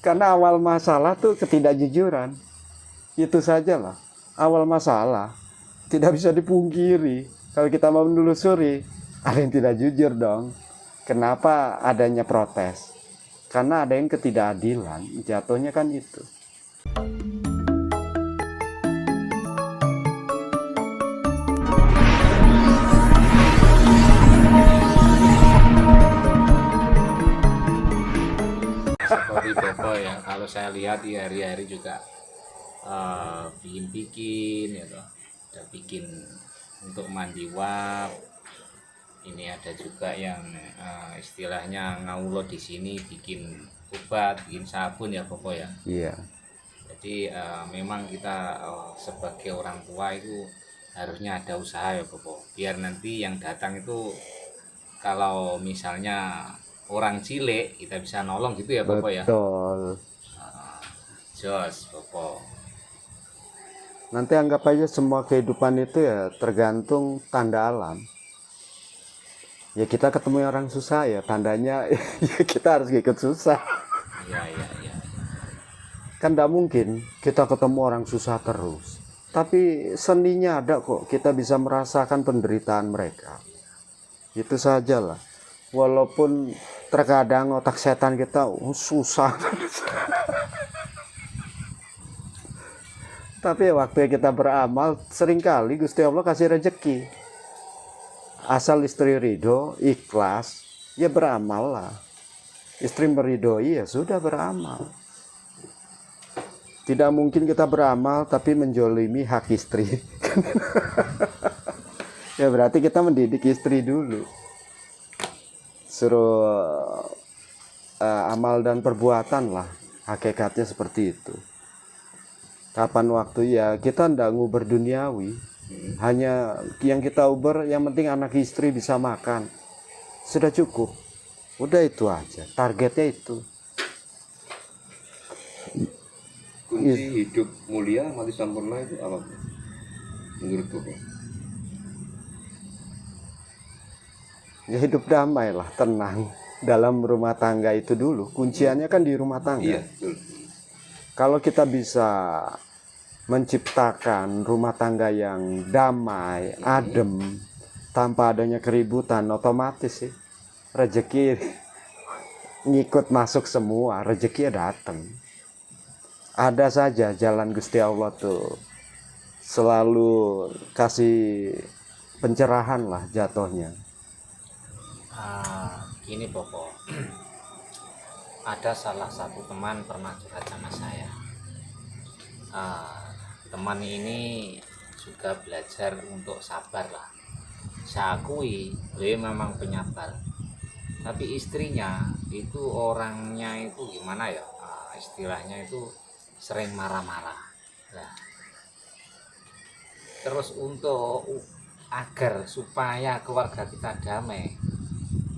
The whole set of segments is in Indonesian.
Karena awal masalah tuh ketidakjujuran. Itu sajalah. Awal masalah tidak bisa dipungkiri. Kalau kita mau menelusuri, ada yang tidak jujur dong. Kenapa adanya protes? Karena ada yang ketidakadilan. Jatuhnya kan itu. Seperti Bobo ya, kalau saya lihat di hari-hari juga bikin ya toh. Ada bikin untuk mandi wap. Ini ada juga yang istilahnya ngaulo di sini bikin obat, bikin sabun ya Bobo ya. Iya. Jadi memang kita sebagai orang tua itu harusnya ada usaha ya Bobo. Biar nanti yang datang itu kalau misalnya orang cilik kita bisa nolong gitu ya Bobo ya. Betul. Jos Bobo. Nanti anggap aja semua kehidupan itu ya tergantung tanda alam. Ya kita ketemu orang susah ya tandanya ya kita harus ikut susah. Iya. Kan tidak mungkin kita ketemu orang susah terus. Tapi seninya ada kok, kita bisa merasakan penderitaan mereka. Itu sajalah. Walaupun terkadang otak setan kita susah. Tapi waktu kita beramal, seringkali Gusti Allah kasih rezeki. Asal istri ridho, ikhlas, ya beramal lah. Istri meridhoi ya sudah beramal. Tidak mungkin kita beramal tapi menjolimi hak istri. Ya berarti kita mendidik istri dulu. Suruh amal dan perbuatan lah. Hakikatnya seperti itu. Kapan waktu ya kita ndak nguber duniawi. Hanya yang kita uber yang penting anak istri bisa makan. Sudah cukup. Udah itu aja. Targetnya itu. Kunci hidup mulia mati sempurna itu apa menurut Bapak? Ya hidup damai lah, tenang. Dalam rumah tangga itu dulu. Kunciannya kan di rumah tangga. Iya, betul. Kalau kita bisa menciptakan rumah tangga yang damai, adem, tanpa adanya keributan, otomatis sih rezeki ngikut masuk semua, rezeki datang. Ada saja jalan Gusti Allah tuh selalu kasih pencerahan lah jatuhnya. Gini Bobo. Ada salah satu teman pernah curhat sama saya. Teman ini juga belajar untuk sabar lah. Saya akui dia memang penyabar. Tapi istrinya itu orangnya itu gimana ya? Istilahnya itu sering marah-marah. Nah, terus untuk agar supaya keluarga kita damai,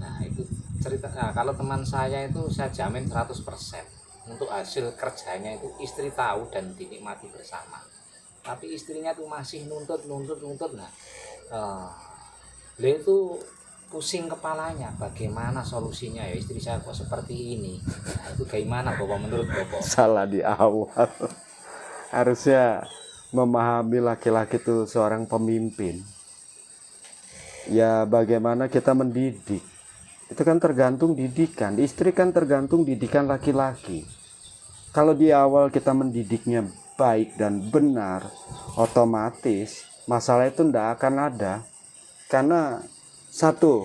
nah itu cerita. Nah, kalau teman saya itu saya jamin 100% untuk hasil kerjanya itu istri tahu dan dinikmati bersama. Tapi istrinya tuh masih nuntut. Nah, beliau itu pusing kepalanya, bagaimana solusinya ya istri saya kok seperti ini. Nah, itu gimana Bapak menurut Bapak? Salah di awal. Harusnya memahami laki-laki itu seorang pemimpin. Ya bagaimana kita mendidik. Itu kan tergantung didikan. Istri kan tergantung didikan laki-laki. Kalau di awal kita mendidiknya baik dan benar, otomatis masalah itu tidak akan ada. Karena satu,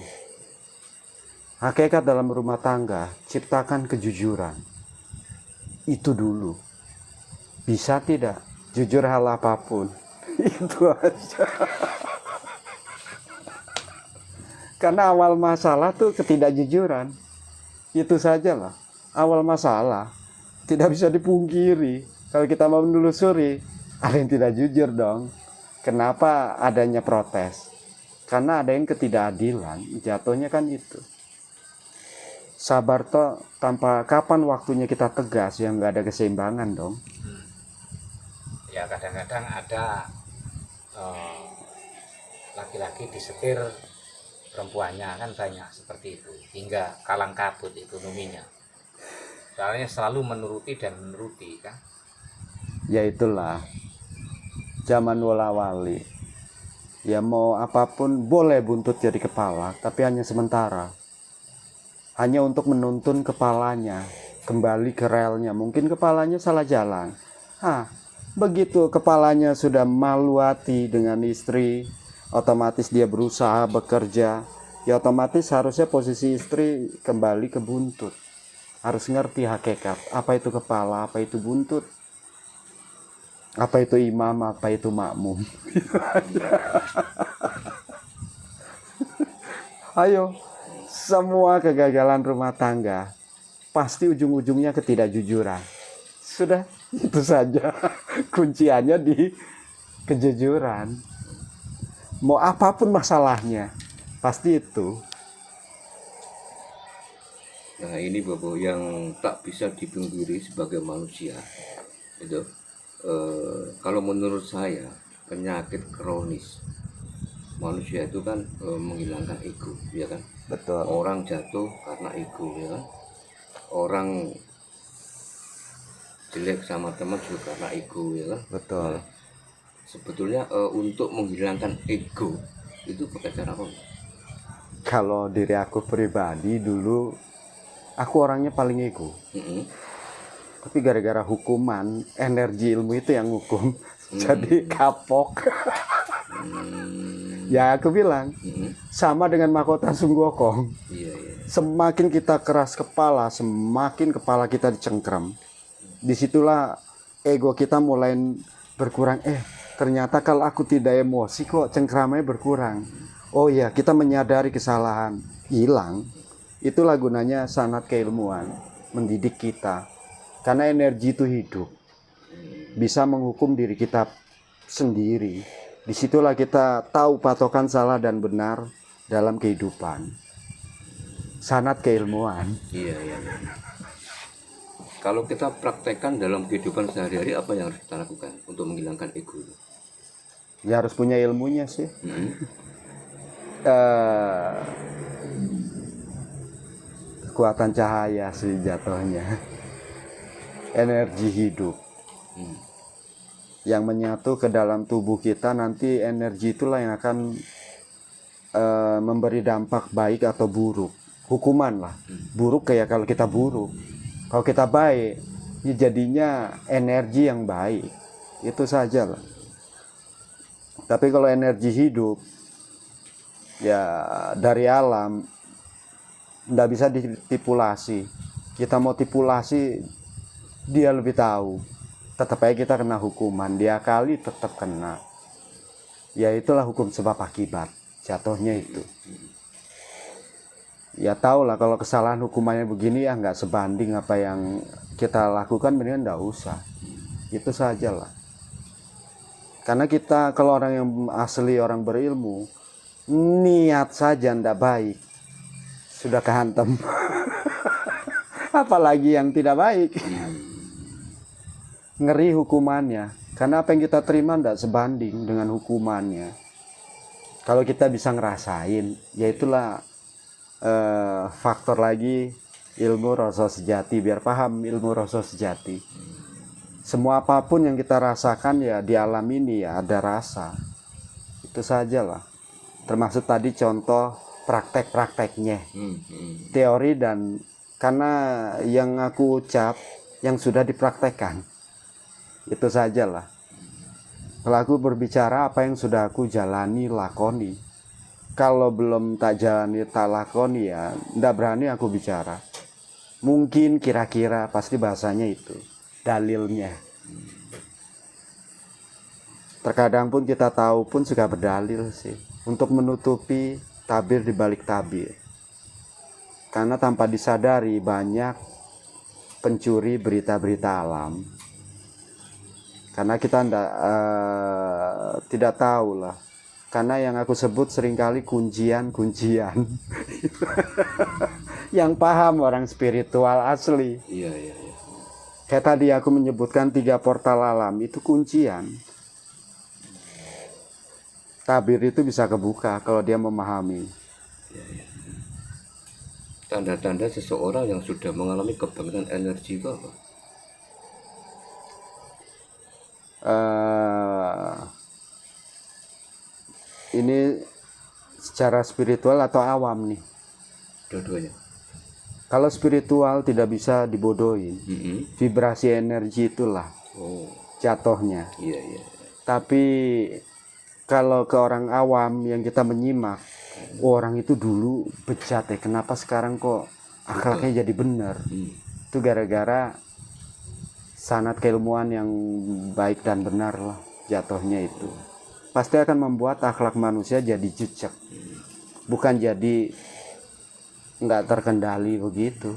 hakikat dalam rumah tangga, ciptakan kejujuran. Itu dulu. Bisa tidak? Jujur hal apapun. Itu aja. Karena awal masalah tuh ketidakjujuran. Itu sajalah. Awal masalah tidak bisa dipungkiri. Kalau kita mau menelusuri, ada yang tidak jujur dong. Kenapa adanya protes? Karena ada yang ketidakadilan, jatuhnya kan itu. Sabar toh tanpa kapan waktunya kita tegas, yang nggak ada keseimbangan dong. Ya kadang-kadang ada laki-laki disetir perempuannya kan banyak seperti itu hingga kalang kabut ekonominya. soalnya selalu menuruti dan menuruti kan. Ya itulah zaman wala wali. Ya mau apapun boleh buntut jadi kepala, tapi hanya sementara. Hanya untuk menuntun kepalanya kembali ke relnya. Mungkin kepalanya salah jalan. Begitu kepalanya sudah malu hati dengan istri, otomatis dia berusaha bekerja. Ya otomatis harusnya posisi istri kembali ke buntut. Harus ngerti hakikat, apa itu kepala, apa itu buntut, apa itu imam, apa itu makmum. Ayo, semua kegagalan rumah tangga pasti ujung-ujungnya ketidakjujuran. Sudah, itu saja. Kunciannya di kejujuran. Mau apapun masalahnya, pasti itu. Nah ini Bobo yang tak bisa dipungkiri sebagai manusia itu kalau menurut saya penyakit kronis manusia itu kan menghilangkan ego, ya kan? Betul. Orang jatuh karena ego, ya kan? Orang jelek sama teman juga karena ego, ya kan? Betul. Nah, sebetulnya untuk menghilangkan ego itu pakai cara apa? Kalau diri aku pribadi dulu, aku orangnya paling ego. Tapi gara-gara hukuman, energi ilmu itu yang hukum. Jadi kapok. Ya aku bilang, sama dengan mahkota Sunggokong. Iya. Semakin kita keras kepala, semakin kepala kita dicengkram. Disitulah ego kita mulai berkurang. Ternyata kalau aku tidak emosi kok cengkramnya berkurang. Oh iya, kita menyadari kesalahan, hilang. Itulah gunanya sanat keilmuan, mendidik kita. Karena energi itu hidup, bisa menghukum diri kita sendiri. Disitulah kita tahu patokan salah dan benar dalam kehidupan. Sanat keilmuan. Iya. Kalau kita praktekkan dalam kehidupan sehari-hari, apa yang harus kita lakukan untuk menghilangkan ego? Ya harus punya ilmunya sih. Kekuatan cahaya sih jatuhnya. Energi hidup yang menyatu ke dalam tubuh kita, nanti energi itulah yang akan memberi dampak baik atau buruk. Hukuman lah. Buruk kayak kalau kita buruk. Kalau kita baik, ya jadinya energi yang baik. Itu saja lah. Tapi kalau energi hidup, ya dari alam, nggak bisa ditipulasi. Kita mau tipulasi, dia lebih tahu. Tetap aja kita kena hukuman. Dia kali tetap kena. Ya itulah hukum sebab akibat. Jatuhnya itu. Ya tahu lah kalau kesalahan hukumannya begini ya nggak sebanding apa yang kita lakukan, mendingan nggak usah. Itu saja lah. Karena kita kalau orang yang asli, orang berilmu, niat saja ndak baik, sudah kehantam. Apalagi yang tidak baik. Ngeri hukumannya. Karena apa yang kita terima ndak sebanding dengan hukumannya. Kalau kita bisa ngerasain, ya itulah faktor lagi ilmu rasa sejati, biar paham ilmu rasa sejati. Semua apapun yang kita rasakan ya di alam ini ya ada rasa. Itu sajalah. Termasuk tadi contoh praktek-prakteknya. Teori dan karena yang aku ucap yang sudah dipraktekkan. Itu sajalah. Kalau aku berbicara apa yang sudah aku jalani, lakoni. Kalau belum tak jalani, tak lakoni ya ndak berani aku bicara. Mungkin kira-kira pasti bahasanya itu. Dalilnya. Terkadang pun kita tahu pun suka berdalil sih. Untuk menutupi tabir di balik tabir. Karena tanpa disadari banyak pencuri berita-berita alam. Karena kita tidak tahu lah. Karena yang aku sebut seringkali kuncian-kuncian. Yang paham orang spiritual asli. Iya. Kayak tadi aku menyebutkan 3 portal alam, itu kuncian. Tabir itu bisa kebuka kalau dia memahami. tanda-tanda seseorang yang sudah mengalami kebangkitan energi itu apa? Eh, ini secara spiritual atau awam nih? Dua-duanya. Kalau spiritual tidak bisa dibodohin, vibrasi energi itulah Oh, jatuhnya. iya iya. Tapi kalau ke orang awam yang kita menyimak, orang itu dulu bejat ya, kenapa sekarang kok akhlaknya jadi benar? Itu gara-gara sanad keilmuan yang baik dan benar lah jatuhnya itu. Pasti akan membuat akhlak manusia jadi jejak, bukan jadi nggak terkendali begitu.